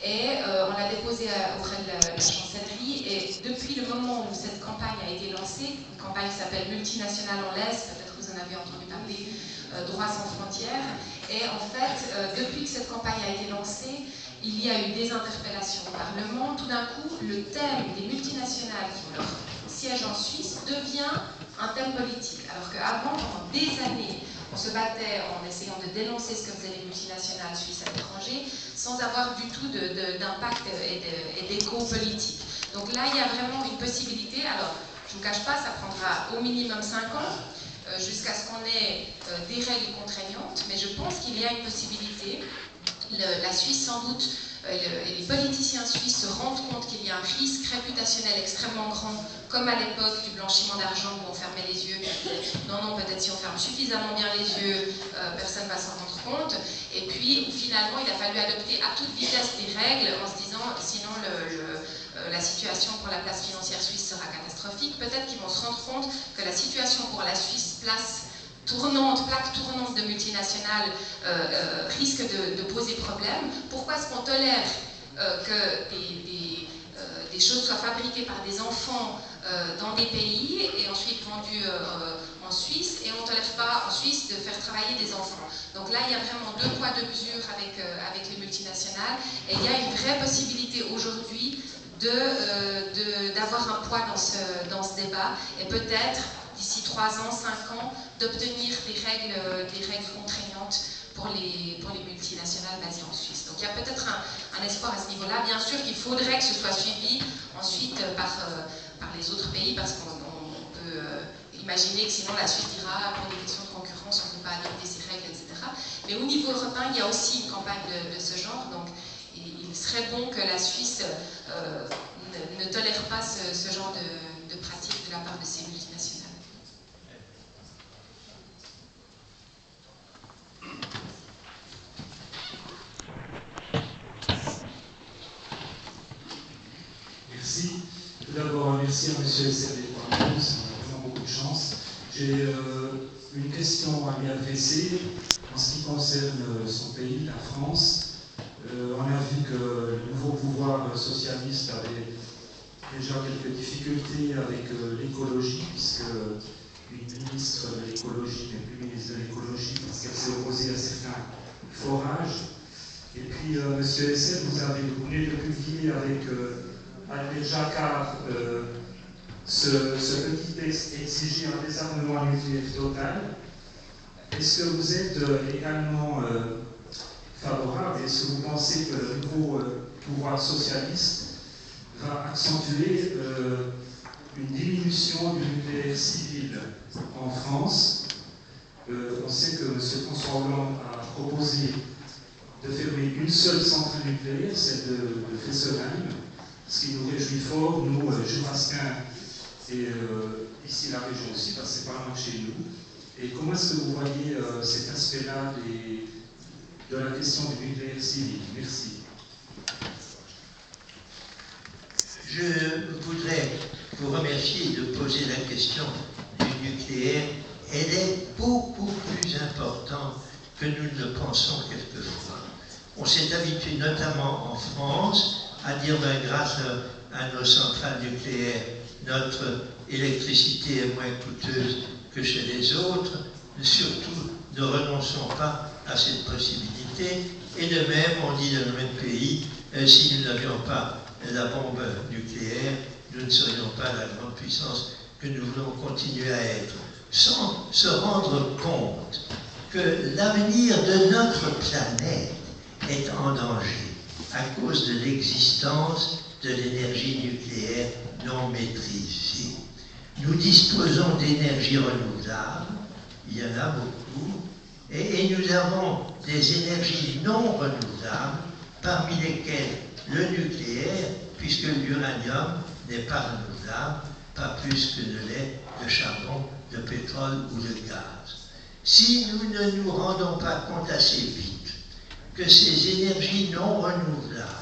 Et on l'a déposé auprès de la chancellerie. Et depuis le moment où cette campagne a été lancée, une campagne qui s'appelle Multinationale en laisse, peut-être que vous en avez entendu parler, Droits sans frontières. Et en fait, depuis que cette campagne a été lancée, il y a eu des interpellations au Parlement. Tout d'un coup, le thème des multinationales qui ont leur siège en Suisse devient un thème politique. Alors qu'avant, pendant des années, on se battait en essayant de dénoncer ce que faisaient les multinationales suisses à l'étranger, sans avoir du tout d'impact et d'écho politique. Donc là, il y a vraiment une possibilité. Alors, je ne vous cache pas, ça prendra au minimum 5 ans, jusqu'à ce qu'on ait des règles contraignantes, mais je pense qu'il y a une possibilité. La Suisse, sans doute, les politiciens suisses se rendent compte qu'il y a un risque réputationnel extrêmement grand, comme à l'époque du blanchiment d'argent où on fermait les yeux, non, peut-être si on ferme suffisamment bien les yeux, personne ne va s'en rendre compte. Et puis, finalement, il a fallu adopter à toute vitesse des règles en se disant, sinon la situation pour la place financière suisse sera catastrophique, peut-être qu'ils vont se rendre compte que la situation pour la Suisse, plaque tournante de multinationales, risque de poser problème. Pourquoi est-ce qu'on tolère que des choses soient fabriquées par des enfants dans des pays et ensuite vendues en Suisse, et on ne tolère pas en Suisse de faire travailler des enfants? Donc là, il y a vraiment deux poids, deux mesures avec les multinationales, et il y a une vraie possibilité aujourd'hui d'avoir un poids dans ce débat, et peut-être d'ici 3 ans, 5 ans, d'obtenir des règles contraignantes pour les multinationales basées en Suisse. Donc il y a peut-être un espoir à ce niveau-là. Bien sûr qu'il faudrait que ce soit suivi ensuite par les autres pays, parce qu'on peut imaginer que sinon la Suisse dira, pour des questions de concurrence, on ne peut pas adopter ces règles, etc. Mais au niveau européen, il y a aussi une campagne de ce genre, donc il serait bon que la Suisse ne tolère pas ce genre de pratique de la part de ces multinationales. Merci. Tout d'abord, merci à M. SRD pour la réponse, on a vraiment beaucoup de chance. J'ai une question à lui adresser en ce qui concerne son pays, la France. On a vu que le nouveau pouvoir socialiste avait déjà quelques difficultés avec l'écologie, puisque une ministre de l'écologie n'est plus ministre de l'écologie parce qu'elle s'est opposée à certains forages. Et puis, M. Essel, vous venez de publier avec Albert Jacquard ce petit texte exiger un désarmement nucléaire total. Est-ce que vous êtes également favorable? Est-ce que vous pensez que le nouveau pouvoir socialiste va accentuer une diminution du nucléaire civil en France? On sait que M. François Hollande a proposé de fermer une seule centrale nucléaire, celle de Fessenheim, ce qui nous réjouit fort, nous, Jurassiens, et ici la région aussi, parce que c'est pas loin de chez nous. Et comment est-ce que vous voyez cet aspect-là de la question du nucléaire civil? Merci. Je voudrais vous remercier de poser la question du nucléaire. Elle est beaucoup plus importante que nous ne le pensons quelquefois. On s'est habitué, notamment en France, à dire grâce à nos centrales nucléaires, notre électricité est moins coûteuse que chez les autres. Surtout, ne renonçons pas à cette possibilité. Et de même, on dit dans le même pays, si nous n'avions pas la bombe nucléaire, nous ne serions pas la grande puissance que nous voulons continuer à être, sans se rendre compte que l'avenir de notre planète est en danger à cause de l'existence de l'énergie nucléaire non maîtrisée. Nous disposons d'énergies renouvelables, il y en a beaucoup, et nous avons des énergies non renouvelables, parmi lesquelles le nucléaire, puisque l'uranium n'est pas renouvelable, pas plus que ne l'est le charbon, le pétrole ou le gaz. Si nous ne nous rendons pas compte assez vite que ces énergies non renouvelables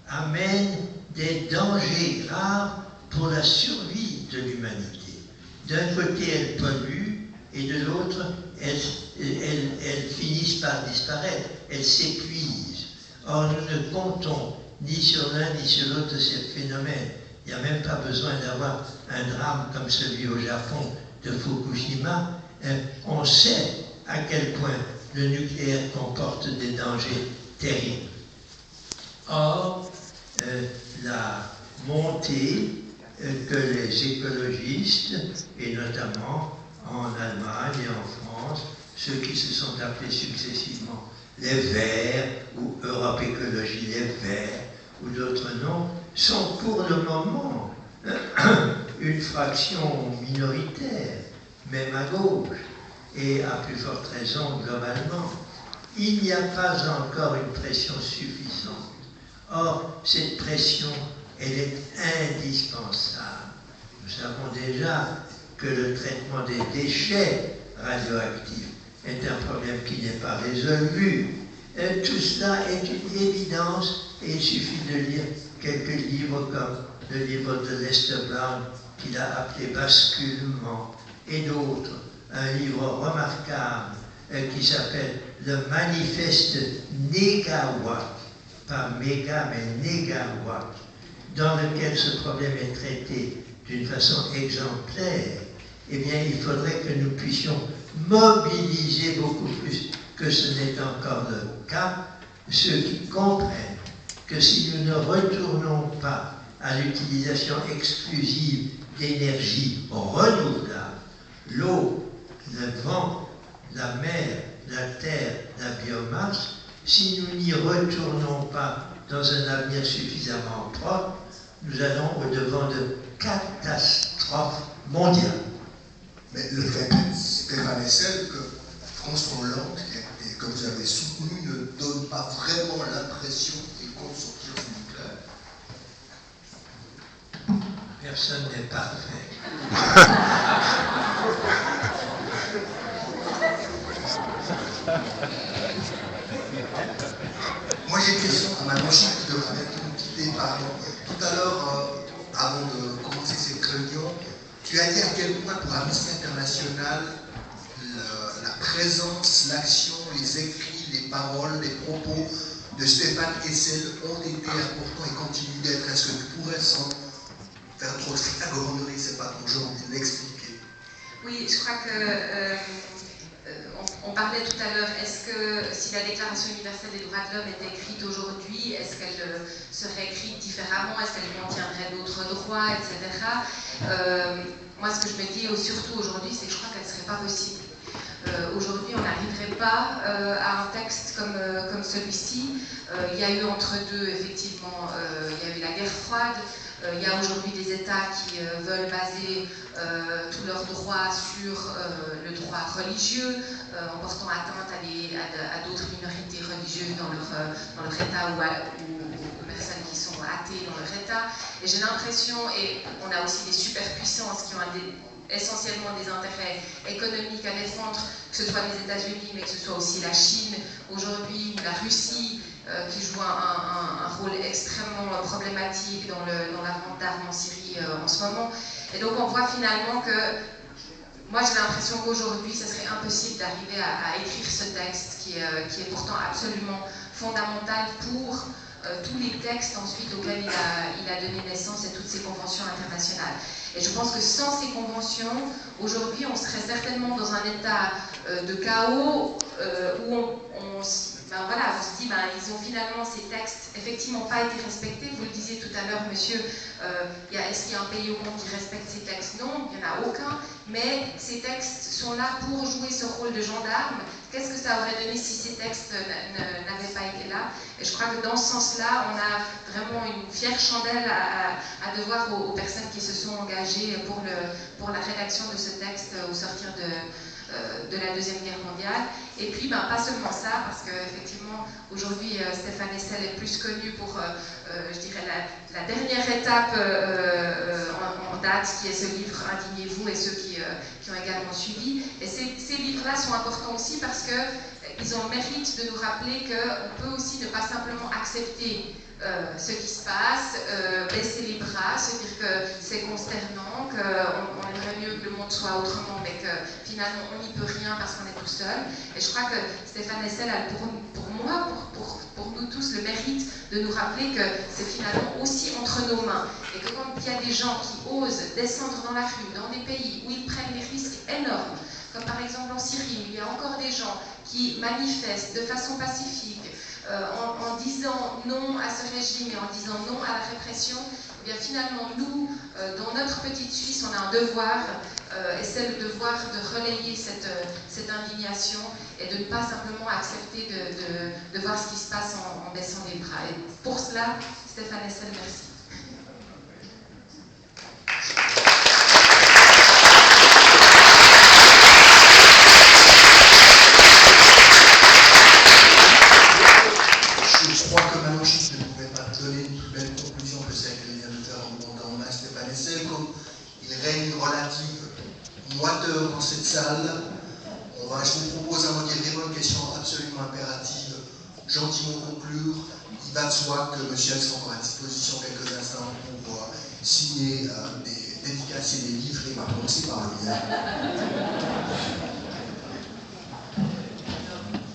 amènent des dangers graves pour la survie de l'humanité. D'un côté, elles polluent, et de l'autre, elles finissent par disparaître, elles s'épuisent. Or, nous ne comptons ni sur l'un ni sur l'autre de ces phénomènes. Il n'y a même pas besoin d'avoir un drame comme celui au Japon de Fukushima. On sait à quel point le nucléaire comporte des dangers terribles. Or, la montée que les écologistes, et notamment en Allemagne et en France, ceux qui se sont appelés successivement les Verts, ou Europe Écologie les Verts, ou d'autres noms, sont pour le moment une fraction minoritaire, même à gauche, et à plus forte raison globalement. Il n'y a pas encore une pression suffisante. Or, cette pression, elle est indispensable. Nous savons déjà que le traitement des déchets radioactifs est un problème qui n'est pas résolu, Tout cela est une évidence et il suffit de lire quelques livres comme le livre de Lester Brown qu'il a appelé Basculement et d'autres. Un livre remarquable qui s'appelle Le Manifeste Négawatt, pas méga mais négawatt, dans lequel ce problème est traité d'une façon exemplaire. Eh bien, il faudrait que nous puissions mobiliser beaucoup plus que ce n'est encore le cas, ceux qui comprennent que si nous ne retournons pas à l'utilisation exclusive d'énergie renouvelable, l'eau, le vent, la mer, la terre, la biomasse, si nous n'y retournons pas dans un avenir suffisamment propre, nous allons au-devant de catastrophes mondiales. Mais le fait, Stéphane Hessel, que François Hollande, que vous avez soutenu, ne donne pas vraiment l'impression qu'il compte sortir du nucléaire. Personne n'est parfait. Moi j'ai une question à Madame Chic qui devrait bientôt nous quitter. Pardon. Tout à l'heure, avant de commencer cette réunion, tu as dit à quel point pour Amnesty International, la présence, l'action, les écrits, les paroles, les propos de Stéphane Hessel ont été importants et continuent d'être. Est-ce que tu pourrais, sans faire trop de flagornerie, c'est pas ton genre, de l'expliquer? Oui, je crois que on parlait tout à l'heure, est-ce que si la Déclaration universelle des droits de l'homme était écrite aujourd'hui, est-ce qu'elle serait écrite différemment, est-ce qu'elle contiendrait d'autres droits, etc. Moi, ce que je me dis surtout aujourd'hui, c'est que je crois qu'elle ne serait pas possible. Aujourd'hui, on n'arriverait pas à un texte comme celui-ci. Il y a eu entre deux, effectivement, il y a eu la guerre froide. Il y a aujourd'hui des États qui veulent baser tous leurs droits sur le droit religieux, en portant atteinte à d'autres minorités religieuses dans leur État ou aux personnes qui sont athées dans leur État. Et j'ai l'impression, et on a aussi des superpuissances qui ont essentiellement des intérêts économiques à défendre, que ce soit les États-Unis, mais que ce soit aussi la Chine aujourd'hui, ou la Russie, qui joue un rôle extrêmement problématique dans la vente d'armes en Syrie en ce moment. Et donc on voit finalement que, moi j'ai l'impression qu'aujourd'hui, ce serait impossible d'arriver à écrire ce texte qui est pourtant absolument fondamental pour tous les textes ensuite auxquels il a donné naissance et toutes ces conventions internationales. Et je pense que sans ces conventions, aujourd'hui, on serait certainement dans un état de chaos où on se dit, ils ont finalement, ces textes, effectivement pas été respectés. Vous le disiez tout à l'heure, monsieur, est-ce qu'il y a un pays au monde qui respecte ces textes? Non, il n'y en a aucun. Mais ces textes sont là pour jouer ce rôle de gendarme. Qu'est-ce que ça aurait donné si ces textes n'avaient pas été là? Et je crois que dans ce sens-là, on a vraiment une fière chandelle à devoir aux personnes qui se sont engagées pour la rédaction de ce texte au sortir de la Deuxième Guerre mondiale. Et puis, pas seulement ça, parce qu'effectivement, aujourd'hui, Stéphane Hessel est plus connu pour, je dirais, la dernière étape en date, qui est ce livre « Indignez-vous » et ceux qui ont également suivi. Et ces livres-là sont importants aussi parce qu'ils ont le mérite de nous rappeler qu'on peut aussi ne pas simplement accepter ce qui se passe, baisser les bras, se dire que c'est consternant, qu'on aimerait mieux que le monde soit autrement, mais que finalement on n'y peut rien parce qu'on est tout seul. Et je crois que Stéphane Hessel a pour moi, pour nous tous, le mérite de nous rappeler que c'est finalement aussi entre nos mains. Et que quand il y a des gens qui osent descendre dans la rue, dans des pays où ils prennent des risques énormes, comme par exemple en Syrie, où il y a encore des gens qui manifestent de façon pacifique, en disant non à ce régime et en disant non à la répression, eh bien finalement nous, dans notre petite Suisse, on a un devoir, et c'est le devoir de relayer cette indignation et de ne pas simplement accepter de voir ce qui se passe en baissant les bras. Et pour cela, Stéphane Hessel, merci. Je crois que Manon Chic ne pouvait pas donner une plus belle conclusion que celle que vient de faire en hommage à Stéphane Hessel. Comme il règne une relative moiteur dans cette salle, je vous propose avant d'y arriver une question absolument impérative. monsieur sera encore à disposition quelques instants pour signer des dédicacer des livres et va commencer par le mien.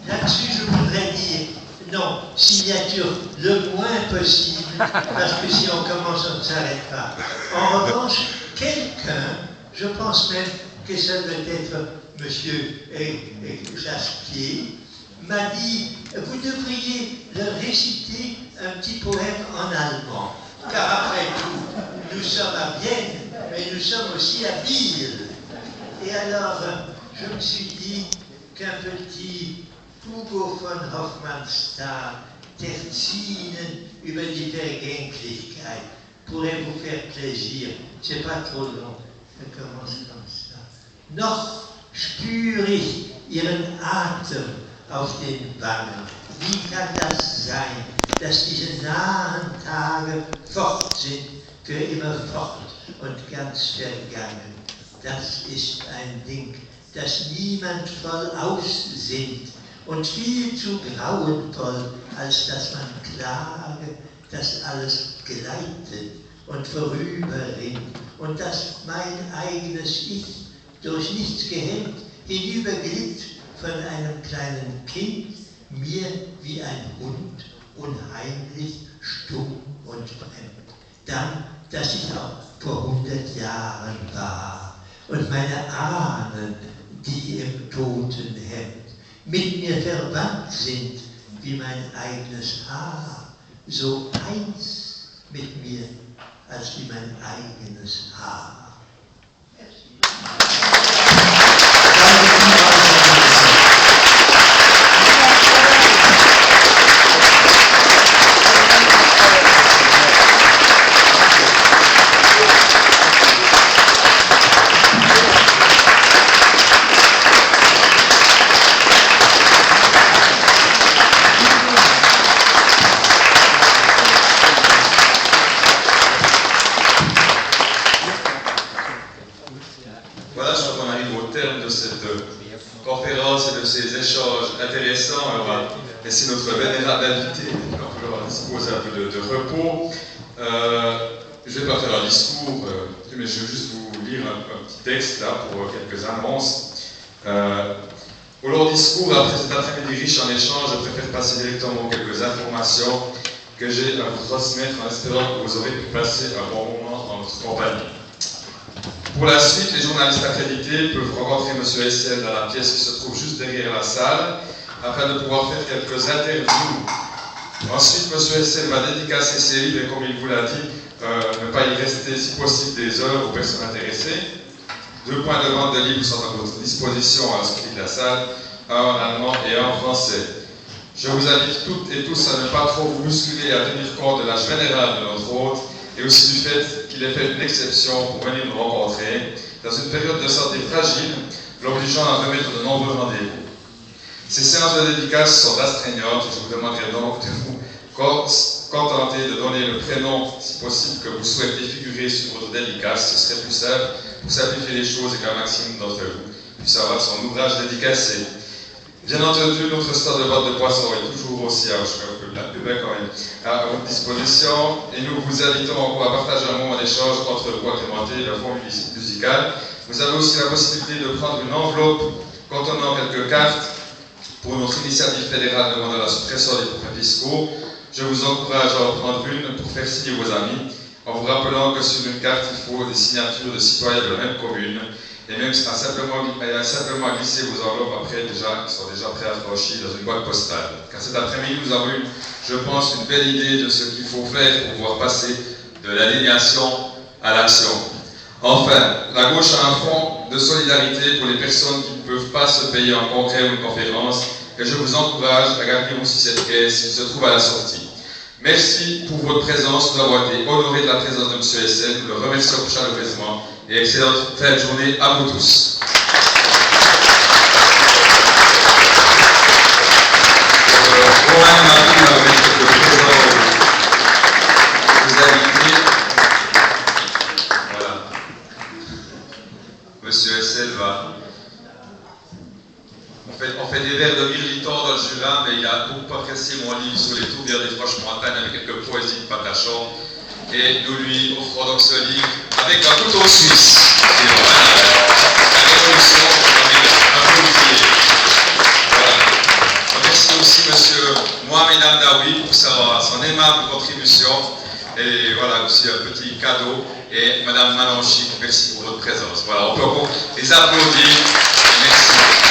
Là-dessus, je voudrais dire, non, signature le moins possible, parce que si on commence, on ne s'arrête pas. En revanche, quelqu'un, je pense même que ça doit être monsieur Jasquier, m'a dit, vous devriez leur réciter un petit poème en allemand. Car après tout, nous sommes à Vienne, mais nous sommes aussi à Biel. Et alors, je me suis dit qu'un petit Hugo von Hofmannsthal, Terzinen über die Vergänglichkeit, pourrait vous faire plaisir. C'est pas trop long. Ça commence comme ça. Noch spüre ich ihren Atem auf den Wangen. Wie kann das sein, dass diese nahen Tage fort sind, für immer fort und ganz vergangen? Das ist ein Ding, das niemand voll aussinnt und viel zu grauenvoll, als dass man klage, dass alles gleitet und vorüberrinnt und dass mein eigenes Ich durch nichts gehemmt hinüberglitt von einem kleinen Kind, mir wie ein Hund, unheimlich, stumm und fremd. Dann, dass ich auch vor 100 Jahren war und meine Ahnen, die im Totenhemd mit mir verwandt sind wie mein eigenes Haar, so eins mit mir als wie mein eigenes Haar. Voilà, je crois qu'on arrive au terme de cette conférence et de ces échanges intéressants. Alors, on va laisser notre vénérable invité, on peut leur disposer un peu de repos. Je ne vais pas faire un discours, mais je vais juste vous lire un petit texte là pour quelques annonces. Au long discours, après cet après-midi riche en échanges, je préfère passer directement aux quelques informations que j'ai à vous transmettre en espérant que vous aurez pu passer un bon moment en notre compagnie. Pour la suite, les journalistes accrédités peuvent rencontrer M. Hessel dans la pièce qui se trouve juste derrière la salle afin de pouvoir faire quelques interviews. Ensuite, M. Hessel va dédicacer ses livres et, comme il vous l'a dit, ne pas y rester si possible des heures aux personnes intéressées. 2 points de vente de livres sont à votre disposition à la sortie de la salle, un en allemand et un en français. Je vous invite toutes et tous à ne pas trop vous bousculer et à tenir compte de l'âge vénérable de notre hôte et aussi du fait qu'il ait fait une exception pour venir nous rencontrer dans une période de santé fragile, l'obligeant à remettre de nombreux rendez-vous. Ces séances de dédicaces sont astreignantes et je vous demanderai donc de vous contenter de donner le prénom, si possible, que vous souhaitez figurer sur votre dédicace. Ce serait plus simple pour simplifier les choses et qu'un maximum d'entre vous puisse avoir son ouvrage dédicacé. Bien entendu, notre store de vente de poissons est toujours aussi à votre disposition et nous vous invitons encore à partager un moment d'échange entre vous agrémenté et le fond musical. Vous avez aussi la possibilité de prendre une enveloppe contenant quelques cartes pour notre initiative fédérale demandant la suppression des forfaits fiscaux. Je vous encourage à en prendre une pour faire signer vos amis, en vous rappelant que sur une carte, il faut des signatures de citoyens de la même commune, et même simplement glisser vos enveloppes après qui sont déjà préaffranchies dans une boîte postale. Car cet après-midi, nous avons eu, je pense, une belle idée de ce qu'il faut faire pour pouvoir passer de l'indignation à l'action. Enfin, la gauche a un fonds de solidarité pour les personnes qui ne peuvent pas se payer un congrès ou une conférence, et je vous encourage à garder aussi cette caisse qui se trouve à la sortie. Merci pour votre présence, nous avons été honorés de la présence de M. Hessel, nous le remercions chaleureusement et excellente fin de journée à vous tous. Voilà. M. Hessel va... On fait des vers de Mirliton dans le Jura, mais il a beaucoup apprécié mon livre sur les tourbières des Franches-Montagnes avec quelques poésies de Patachon. Et nous lui offrons donc ce livre avec un couteau suisse. Et voilà, la révolution un peu oubliée. Voilà. Merci aussi monsieur Mohamed Amdaoui pour son aimable contribution. Et voilà aussi un petit cadeau. Et madame Manon Chic, merci pour votre présence. Voilà, on peut les applaudir. Merci.